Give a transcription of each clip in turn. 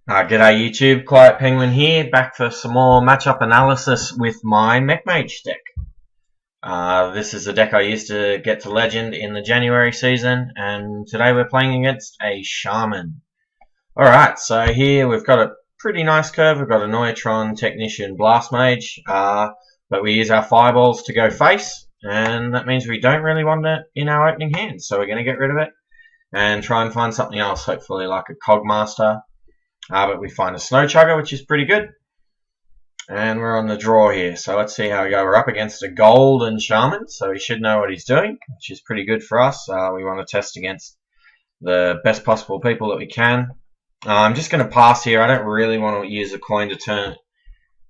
G'day YouTube, QuietPenguin here, back for some more matchup analysis with my MechMage deck. This is the deck I used to get to Legend in the January season, and today we're playing against a Shaman. Alright, so here we've got a pretty nice curve. We've got a Neutron, Technician, Blast Mage, but we use our fireballs to go face, and that means we don't really want it in our opening hand, so we're going to get rid of it and try and find something else, hopefully like a Cogmaster. But we find a Snow Chugger, which is pretty good. And we're on the draw here, so let's see how we go. We're up against a Golden Shaman, so he should know what he's doing, which is pretty good for us. We want to test against the best possible people that we can. I'm just going to pass here. I don't really want to use a coin to turn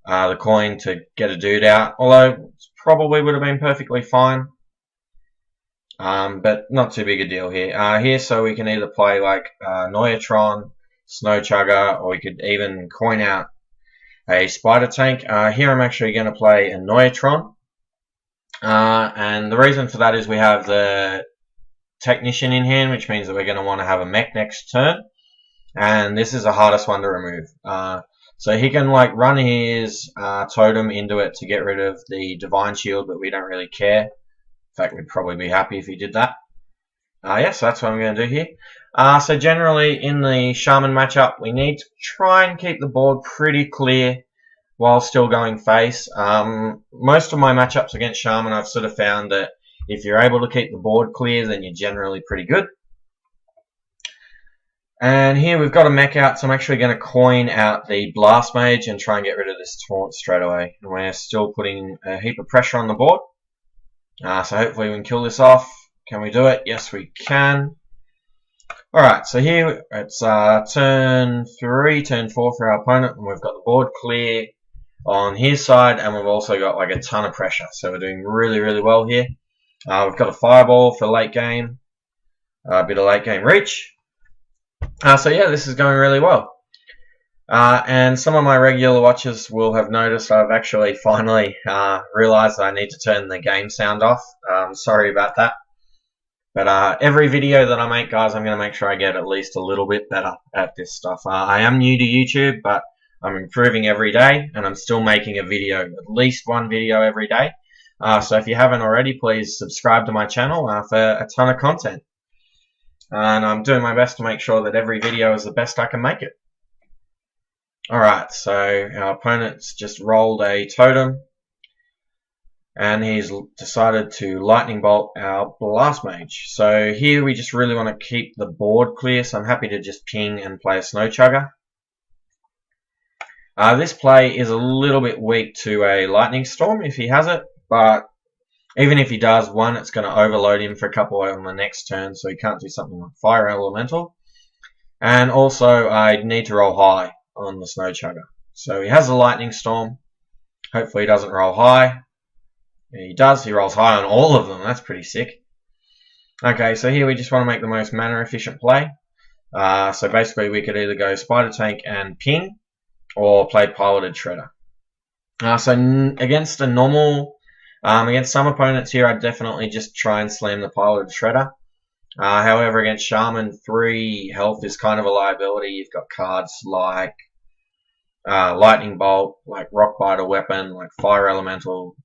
the coin to get a dude out, although it probably would have been perfectly fine. But not too big a deal here. So we can either play like Neutron, Snow Chugger, or we could even coin out a Spider Tank. Here I'm actually going to play a Neutron, and the reason for that is we have the Technician in hand, which means that we're going to want to have a Mech next turn, and this is the hardest one to remove. So he can like run his Totem into it to get rid of the Divine Shield, but we don't really care. In fact, we'd probably be happy if he did that. So that's what I'm going to do here. So generally in the Shaman matchup, we need to try and keep the board pretty clear while still going face. Most of my matchups against Shaman, I've sort of found that if you're able to keep the board clear, then you're generally pretty good. And here we've got a mech out, so I'm actually going to coin out the Blast Mage and try and get rid of this taunt straight away. And we're still putting a heap of pressure on the board. So hopefully we can kill this off. Can we do it? Yes, we can. Alright, so here it's turn 3, turn 4 for our opponent, and we've got the board clear on his side, and we've also got like a ton of pressure, so we're doing really, really well here. We've got a fireball for late game, a bit of late game reach. So yeah, this is going really well. And some of my regular watchers will have noticed I've actually finally realized I need to turn the game sound off. Sorry about that. But every video that I make, guys, I'm going to make sure I get at least a little bit better at this stuff. I am new to YouTube, but I'm improving every day, and I'm still making a video, at least one video every day. So if you haven't already, please subscribe to my channel for a ton of content. And I'm doing my best to make sure that every video is the best I can make it. Alright, so our opponent's just rolled a totem. And he's decided to Lightning Bolt our Blast Mage. So here we just really want to keep the board clear, so I'm happy to just ping and play a Snow Chugger. This play is a little bit weak to a Lightning Storm if he has it, but even if he does, one, it's going to overload him for a couple on the next turn, so he can't do something like Fire Elemental. And also, I need to roll high on the Snow Chugger. So he has a Lightning Storm. Hopefully he doesn't roll high. He does, he rolls high on all of them, that's pretty sick. Okay, so here we just want to make the most mana efficient play. So basically we could either go Spider Tank and ping, or play Piloted Shredder. So against a normal, against some opponents here, I'd definitely just try and slam the Piloted Shredder. However, against Shaman, 3 health is kind of a liability. You've got cards like Lightning Bolt, like Rock Biter Weapon, like Fire Elemental.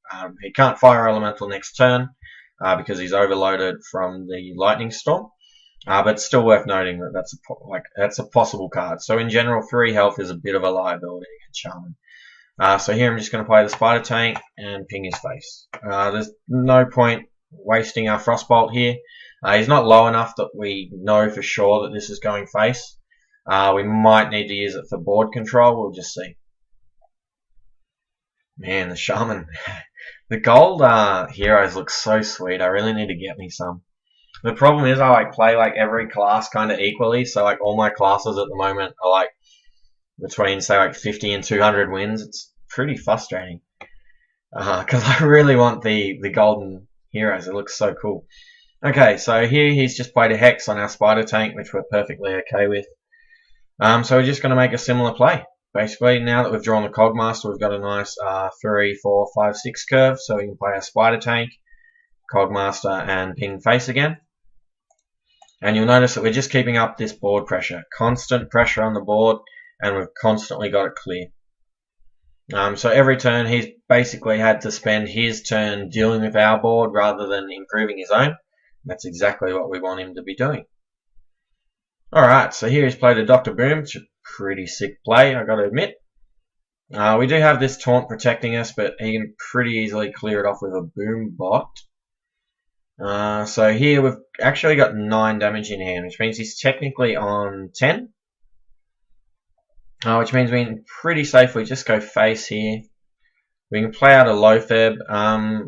He can't Fire Elemental next turn because he's overloaded from the Lightning Storm. But it's still worth noting that that's a possible card. So in general, 3 health is a bit of a liability against Shaman. So here I'm just going to play the Spider Tank and ping his face. There's no point wasting our Frostbolt here. He's not low enough that we know for sure that this is going face. We might need to use it for board control. We'll just see. Man, the Shaman. The gold heroes look so sweet. I really need to get me some. The problem is I play like every class kind of equally. So like all my classes at the moment are like between say like 50 and 200 wins. It's pretty frustrating. Because I really want the golden heroes. It looks so cool. Okay, so here he's just played a Hex on our Spider Tank, which we're perfectly okay with. So we're just going to make a similar play. Basically, now that we've drawn the Cogmaster, we've got a nice 3, 4, 5, 6 curve, so we can play our Spider Tank, Cogmaster, and ping face again. And you'll notice that we're just keeping up this board pressure. Constant pressure on the board, and we've constantly got it clear. So every turn he's basically had to spend his turn dealing with our board rather than improving his own. That's exactly what we want him to be doing. Alright, so here he's played a Dr. Boom, which is a pretty sick play, I gotta admit. We do have this taunt protecting us, but he can pretty easily clear it off with a Boom bot. So here we've actually got 9 damage in hand, which means he's technically on 10. Which means we can pretty safely just go face here. We can play out a Loatheb,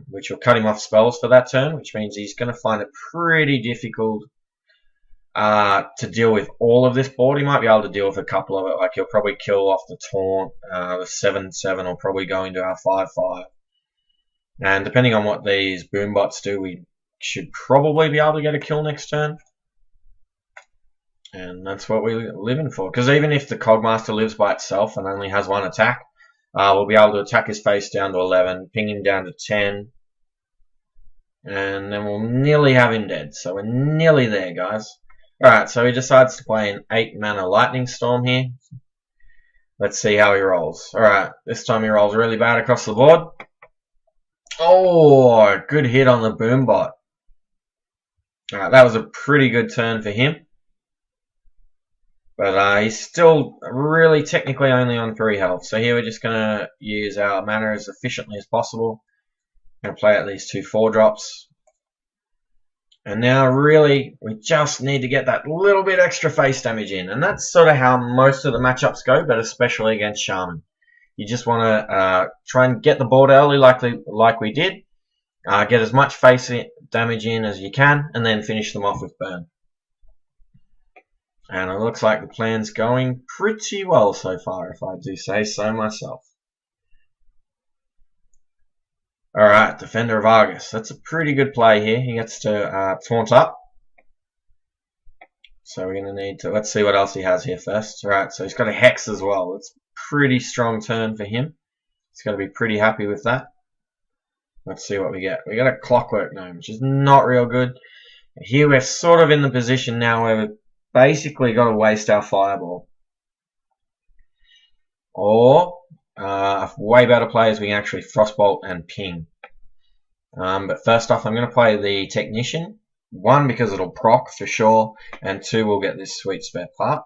which will cut him off spells for that turn, which means he's going to find it pretty difficult to deal with all of this board. He might be able to deal with a couple of it, like he'll probably kill off the taunt, the 7/7 will probably go into our 5/5. And depending on what these boom bots do, we should probably be able to get a kill next turn. And that's what we're living for. Because even if the Cogmaster lives by itself and only has 1 attack, we'll be able to attack his face down to 11, ping him down to 10, and then we'll nearly have him dead. So we're nearly there, guys. Alright, so he decides to play an 8 mana Lightning Storm here. Let's see how he rolls. Alright, this time he rolls really bad across the board. Oh, good hit on the boom bot. Alright, that was a pretty good turn for him. But he's still really technically only on 3 health. So here we're just going to use our mana as efficiently as possible. And play out these 2 4-drops. And now really we just need to get that little bit extra face damage in. And that's sort of how most of the matchups go, but especially against Shaman. You just want to try and get the board early like we did. Get as much face damage in as you can, and then finish them off with burn. And it looks like the plan's going pretty well so far, if I do say so myself. Alright, Defender of Argus. That's a pretty good play here. He gets to taunt up. So we're going to need to... Let's see what else he has here first. Alright, so he's got a Hex as well. It's a pretty strong turn for him. He's got to be pretty happy with that. Let's see what we get. We got a Clockwork Gnome, which is not real good. Here we're sort of in the position now where we've basically got to waste our Fireball. Or, a way better play is we can actually Frostbolt and Ping. But first off, I'm going to play the Technician. 1, because it'll proc for sure, and 2, we'll get this sweet spare part.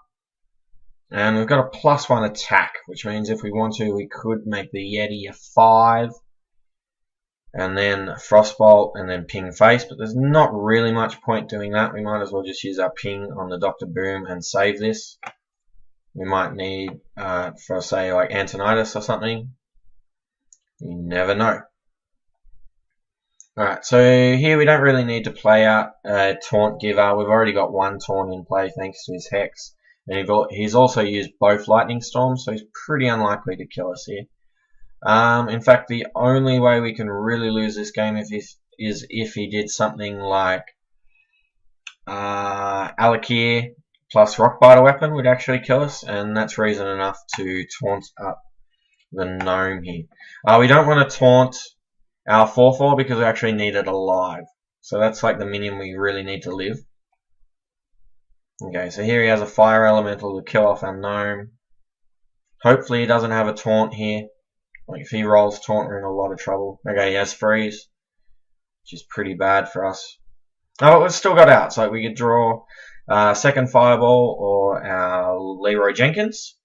And we've got a +1 attack, which means if we want to, we could make the Yeti a 5. And then Frostbolt, and then Ping face, but there's not really much point doing that. We might as well just use our Ping on the Dr. Boom and save this. We might need, for say, like Antonitis or something. You never know. Alright, so here we don't really need to play out a Taunt Giver. We've already got 1 Taunt in play thanks to his Hex. And he's also used both Lightning Storms, so he's pretty unlikely to kill us here. In fact, the only way we can really lose this game is if he did something like Alakir plus Rockbiter Weapon would actually kill us, and that's reason enough to taunt up the Gnome here. We don't want to taunt our 4/4 because we actually need it alive. So that's like the minimum we really need to live. Okay, so here he has a Fire Elemental to kill off our Gnome. Hopefully he doesn't have a taunt here. Like if he rolls taunt, we're in a lot of trouble. Okay, he has freeze, which is pretty bad for us. Oh, but we've still got outs. Like we could draw second Fireball or our Leroy Jenkins.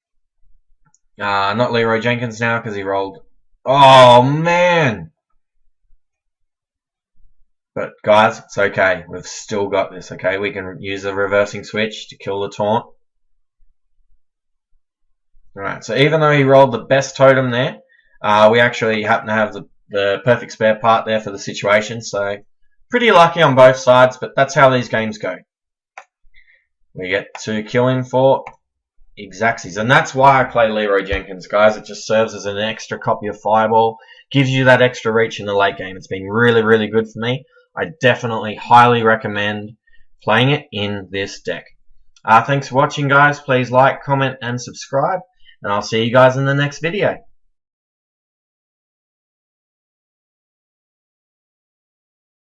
Not Leroy Jenkins now because he rolled. Oh man! But guys, it's okay. We've still got this. Okay, we can use the reversing switch to kill the taunt. Alright, so even though he rolled the best totem there, we actually happen to have the perfect spare part there for the situation, so pretty lucky on both sides, but that's how these games go. We get to kill him for Xaxes, and that's why I play Leroy Jenkins, guys. It just serves as an extra copy of Fireball, gives you that extra reach in the late game. It's been really, really good for me. I definitely highly recommend playing it in this deck. Thanks for watching, guys. Please like, comment, and subscribe, and I'll see you guys in the next video.